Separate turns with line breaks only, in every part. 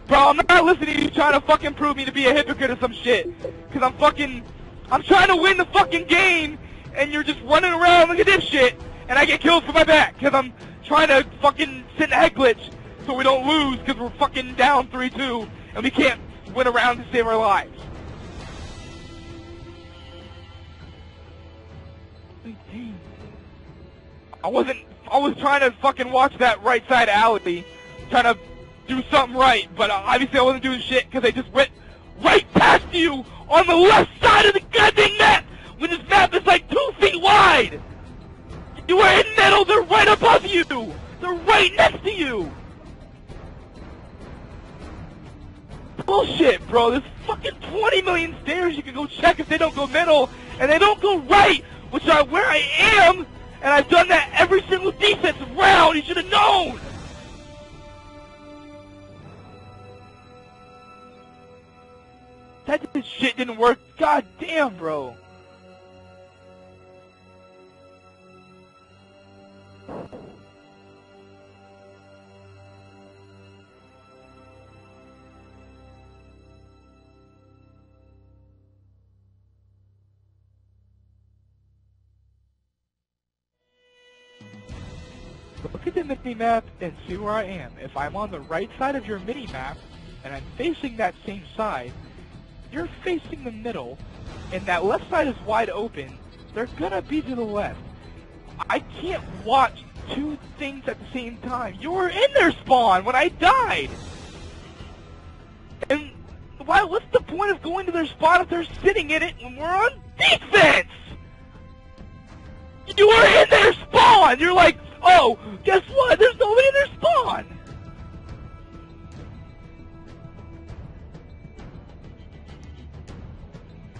Bro, I'm not listening to you trying to fucking prove me to be a hypocrite or some shit. Cause I'm trying to win the fucking game, and you're just running around like a dipshit, and I get killed from my back, cause I'm trying to fucking sit in a head glitch, so we don't lose, cause we're fucking down 3-2, and we can't win around to save our lives. I was trying to fucking watch that right side alley, trying to do something right, but obviously I wasn't doing shit because I just went right past you on the left side of the goddamn map when this map is like 2 feet wide. You were in middle, they're right above you. They're right next to you. Bullshit, bro. There's fucking 20 million stairs you can go check if they don't go middle, and they don't go right, which is where I am, and I've done that every single defensive round. You should have known. That shit didn't work. God damn, bro. Look at the mini-map and see where I am. If I'm on the right side of your mini-map, and I'm facing that same side, you're facing the middle, and that left side is wide open, they're gonna be to the left. I can't watch two things at the same time. You were in their spawn when I died! And what's the point of going to their spawn if they're sitting in it when we're on defense? You were in their spawn! You're like, oh, guess what? There's nobody in their spawn!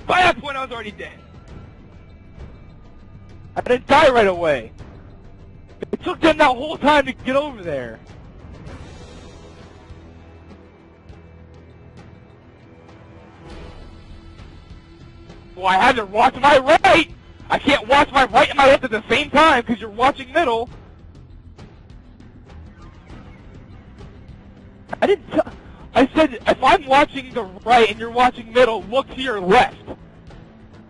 By that point, I was already dead. I didn't die right away. It took them that whole time to get over there. Well, I had to watch my right! I can't watch my right and my left at the same time because you're watching middle. I said, if I'm watching the right and you're watching middle, look to your left.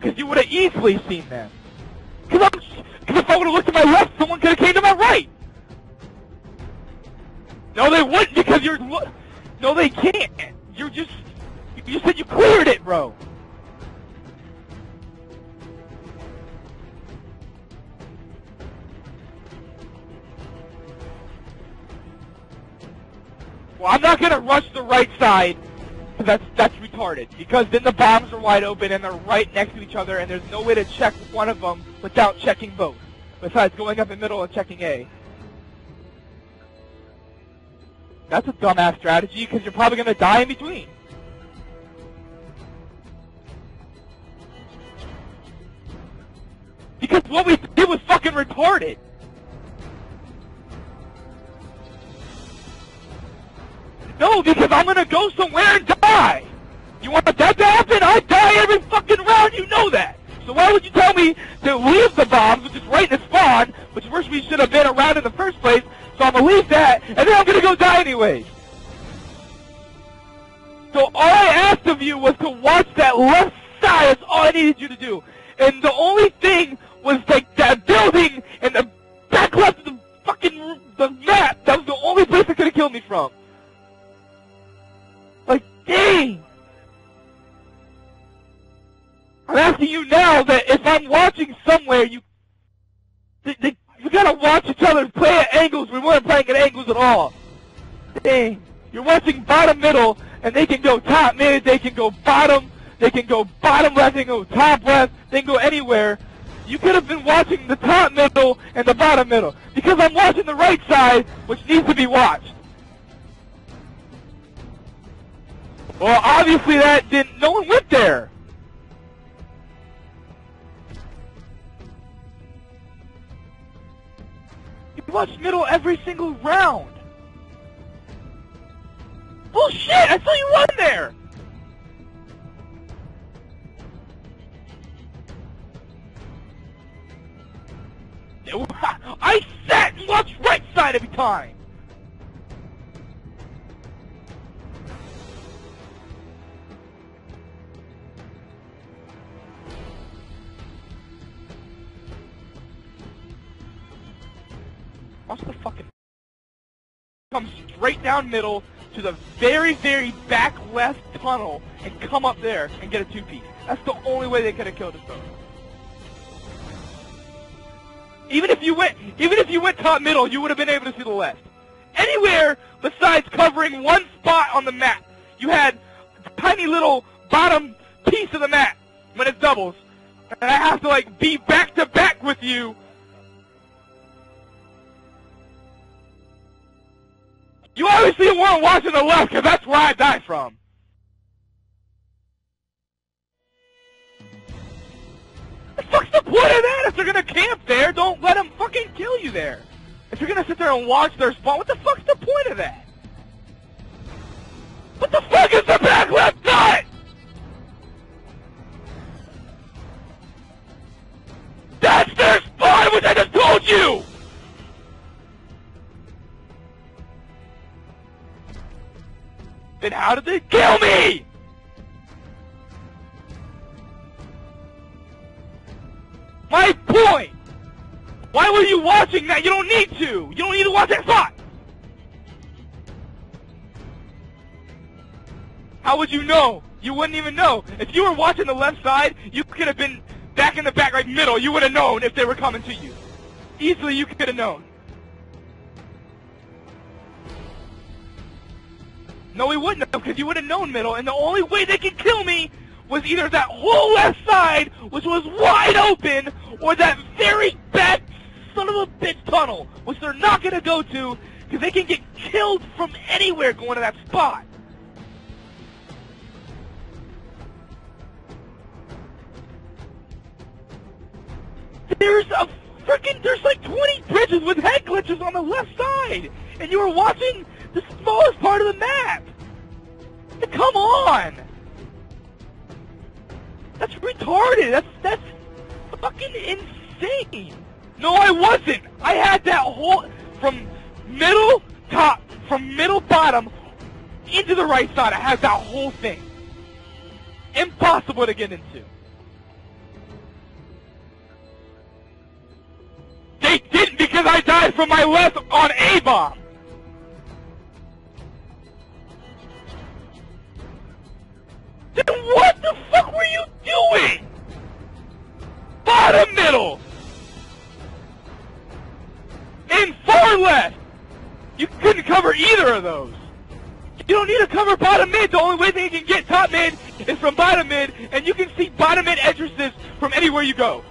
Because you would have easily seen them. Because if I would have looked to my left, someone could have came to my right. No, they wouldn't because you're... No, they can't. You said you cleared it, bro. Well, I'm not gonna rush the right side, because that's retarded. Because then the bombs are wide open and they're right next to each other, and there's no way to check one of them without checking both. Besides going up in the middle and checking A. That's a dumbass strategy, because you're probably gonna die in between. Because what we did was fucking retarded. No, because I'm gonna go somewhere and die! You want that to happen? I die every fucking round, you know that! So why would you tell me to leave the bombs, which is right in the spawn, which first we should have been around in the first place, so I'm gonna leave that, and then I'm gonna go die anyways! So all I asked of you was to watch that left side, that's all I needed you to do. And the only thing was like that building and the back left of the map, that was the only place that could have killed me from. Like, dang! I'm asking you now that if I'm watching somewhere, you gotta watch each other play at angles. We weren't playing at angles at all. Dang. You're watching bottom middle, and they can go top mid, they can go bottom left, they can go top left, they can go anywhere. You could have been watching the top middle and the bottom middle. Because I'm watching the right side, which needs to be watched. Well, obviously no one went there. You watch middle every single round. Bullshit, I saw you run there. I sat and watched right side every time. Watch the fucking... Come straight down middle to the very, very back left tunnel and come up there and get a two-piece. That's the only way they could have killed us both. Even if you went top middle, you would have been able to see the left. Anywhere besides covering one spot on the map, you had a tiny little bottom piece of the map when it doubles. And I have to, like, be back-to-back with you. You obviously weren't watching the left, because that's where I die from. The fuck's the point of that? If they're gonna camp there, don't let them fucking kill you there. If you're gonna sit there and watch their spawn, what the fuck's the point of that? What the fuck is the back left side? That's their spawn, which I just told you! Then how did they kill me? My point! Why were you watching that? You don't need to! You don't need to watch that spot! How would you know? You wouldn't even know. If you were watching the left side, you could have been back in the back, like middle. You would have known if they were coming to you. Easily you could have known. No, we wouldn't have, because you would have known middle, and the only way they could kill me was either that whole left side, which was wide open, or that very back son of a bitch tunnel, which they're not going to go to, because they can get killed from anywhere going to that spot. There's like 20 bridges with head glitches on the left side, and you were watching the smallest part of the map. Come on! That's retarded. That's fucking insane. No, I wasn't. I had that whole from middle top, from middle bottom into the right side. I had that whole thing. Impossible to get into. They didn't, because I died from my left on A-bomb. Then what the fuck were you doing? Bottom middle! And far left! You couldn't cover either of those. You don't need to cover bottom mid. The only way they can get top mid is from bottom mid, and you can see bottom mid entrances from anywhere you go.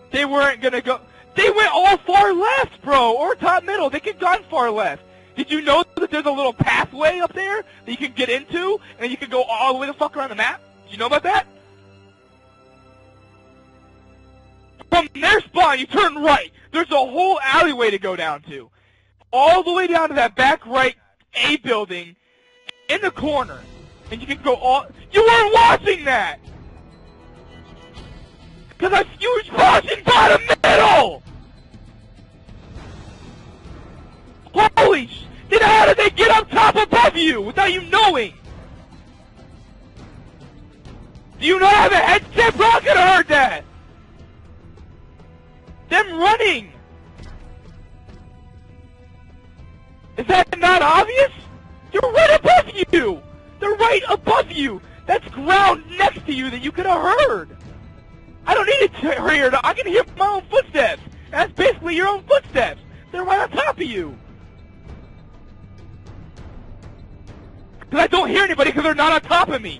They weren't gonna go. They went all far left, bro, or top middle. They could have gone far left. Did you know that there's a little pathway up there that you can get into, and you can go all the way the fuck around the map? Did you know about that? From their spawn, you turn right. There's a whole alleyway to go down to. All the way down to that back right A building in the corner. And you can go all... You weren't watching that! Because you were watching bottom middle! Holy sh... Then how did they get up top above you without you knowing? Do you not have a headset, bro? I could have heard that! Them running! Is that not obvious? They're right above you! They're right above you! That's ground next to you that you could have heard! I don't need to hear it. I can hear my own footsteps. That's basically your own footsteps. They're right on top of you. Because I don't hear anybody because they're not on top of me.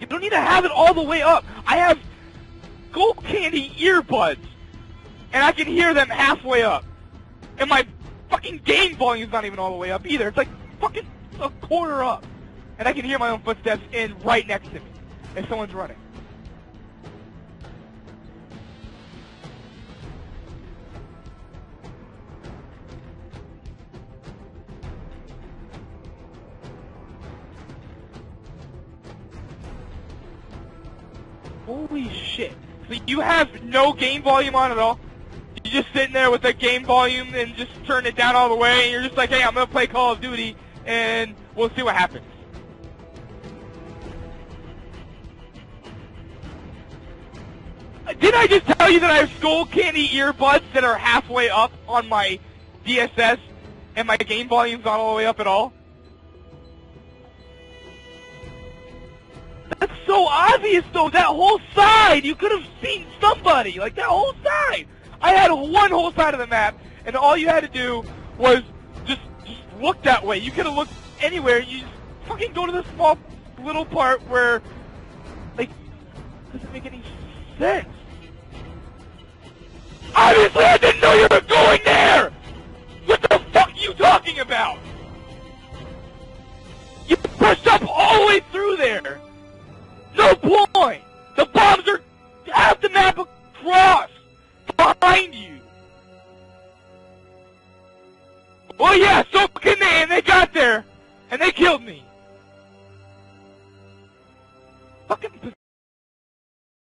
You don't need to have it all the way up. I have gold candy earbuds. And I can hear them halfway up. And my fucking game volume's not even all the way up either. It's like fucking a quarter up. And I can hear my own footsteps in right next to me if someone's running. Holy shit. So you have no game volume on at all? You're just sitting there with the game volume and just turn it down all the way and you're just like, hey, I'm gonna play Call of Duty and We'll see what happens. Didn't I just tell you that I have skull candy earbuds that are halfway up on my DSS and my game volume's not all the way up at all? That's so obvious though, that whole side! You could have seen somebody! Like that whole side! I had one whole side of the map, and all you had to do was just look that way. You could have looked anywhere, you just fucking go to the small little part where, like, it doesn't make any sense. Obviously I didn't know you were going there! What the fuck are you talking about? You pushed up all the way through there! No point! The bombs are half the map across! Behind you! Well yeah, so can they, and they got there! And they killed me! Fucking